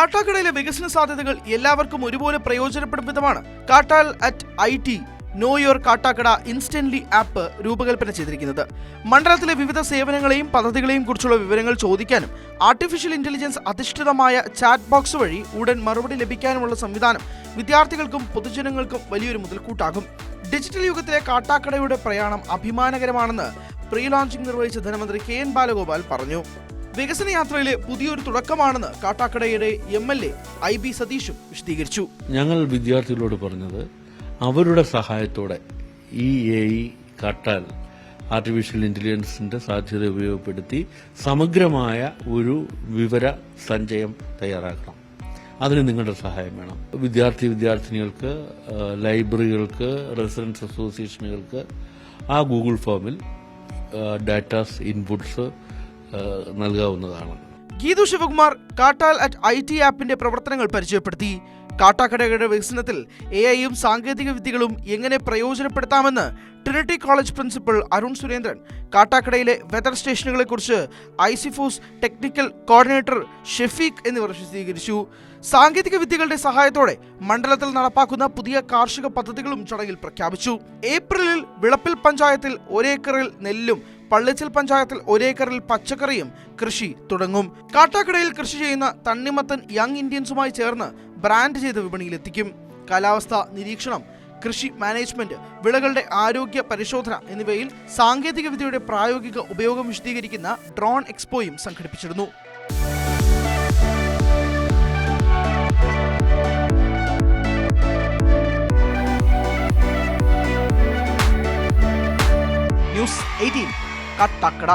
കാട്ടാക്കടയിലെ വികസന സാധ്യതകൾ എല്ലാവർക്കും ഒരുപോലെ പ്രയോജനപ്പെടും വിധമാണ് Kattal at IT know your Kattakada instantly app രൂപകൽപ്പന ചെയ്തിരിക്കുന്നത്. മണ്ഡലത്തിലെ വിവിധ സേവനങ്ങളെയും പദ്ധതികളെയും കുറിച്ചുള്ള വിവരങ്ങൾ ചോദിക്കാനും ആർട്ടിഫിഷ്യൽ ഇന്റലിജൻസ് അധിഷ്ഠിതമായ ചാറ്റ് ബോക്സ് വഴി ഉടൻ മറുപടി ലഭിക്കാനുമുള്ള സംവിധാനം വിദ്യാർത്ഥികൾക്കും പൊതുജനങ്ങൾക്കും വലിയൊരു മുതൽക്കൂട്ടാകും. ഡിജിറ്റൽ യുഗത്തിലെ കാട്ടാക്കടയുടെ പ്രയാണം അഭിമാനകരമാണെന്ന് പ്രീ ലോഞ്ചിംഗ് നിർവഹിച്ച ധനമന്ത്രി KN ബാലഗോപാൽ പറഞ്ഞു. വികസന യാത്രയിലെ പുതിയൊരു തുടക്കമാണെന്ന് കാട്ടാക്കടയുടെ MLA IB സതീഷും വിശദീകരിച്ചു. ഞങ്ങൾ വിദ്യാർത്ഥികളോട് പറഞ്ഞത് അവരുടെ സഹായത്തോടെ ഈ AI കാട്ടാൽ ആർട്ടിഫിഷ്യൽ ഇന്റലിജൻസിന്റെ സാധ്യത ഉപയോഗപ്പെടുത്തി സമഗ്രമായ ഒരു വിവര സഞ്ചയം തയ്യാറാക്കണം. അതിന് നിങ്ങളുടെ സഹായം വേണം. വിദ്യാർത്ഥിനികൾക്ക്, ലൈബ്രറികൾക്ക്, റെസിഡൻസ് അസോസിയേഷനുകൾക്ക് ആ ഗൂഗിൾ ഫോമിൽ ഡാറ്റാസ് ഇൻപുട്സ് നൽകാവുന്നതാണ്. ഗീതു ശിവകുമാർ കാട്ടാൽ അറ്റ് IT ആപ്പിന്റെ പ്രവർത്തനങ്ങൾ പരിചയപ്പെടുത്തി. കാട്ടാക്കടയുടെ വികസനത്തിൽ AIയും സാങ്കേതിക വിദ്യകളും എങ്ങനെ പ്രയോജനപ്പെടുത്താമെന്ന് Trinity college principal Arun Surendran, കാട്ടാക്കടയിലെ വെതർ സ്റ്റേഷനുകളെക്കുറിച്ച് ഐസിഫോസ് ടെക്നിക്കൽ കോർഡിനേറ്റർ ഷെഫീഖ് എന്നിവർ വിശദീകരിച്ചു. സാങ്കേതിക വിദ്യകളുടെ സഹായത്തോടെ മണ്ഡലത്തിൽ നടപ്പാക്കുന്ന പുതിയ കാർഷിക പദ്ധതികളും ചടങ്ങിൽ പ്രഖ്യാപിച്ചു. ഏപ്രിലിൽ വിളപ്പിൽ പഞ്ചായത്തിൽ 1 ഏക്കറിൽ നെല്ലും പള്ളിച്ചൽ പഞ്ചായത്തിൽ 1 ഏക്കറിൽ പച്ചക്കറിയും കൃഷി തുടങ്ങും. കാട്ടാക്കടയിൽ കൃഷി ചെയ്യുന്ന തണ്ണിമത്തൻ യങ് ഇന്ത്യൻസുമായി ചേർന്ന് ബ്രാൻഡ് ചെയ്ത് വിപണിയിലെത്തിക്കും. കാലാവസ്ഥ നിരീക്ഷണം, കൃഷി മാനേജ്മെന്റ്, വിളകളുടെ ആരോഗ്യ പരിശോധന എന്നിവയിൽ സാങ്കേതിക വിദ്യയുടെ പ്രായോഗിക ഉപയോഗം വിശദീകരിക്കുന്ന ഡ്രോൺ എക്സ്പോയും സംഘടിപ്പിച്ചിരുന്നു. ന്യൂസ് 18 കാട്ടാക്കട.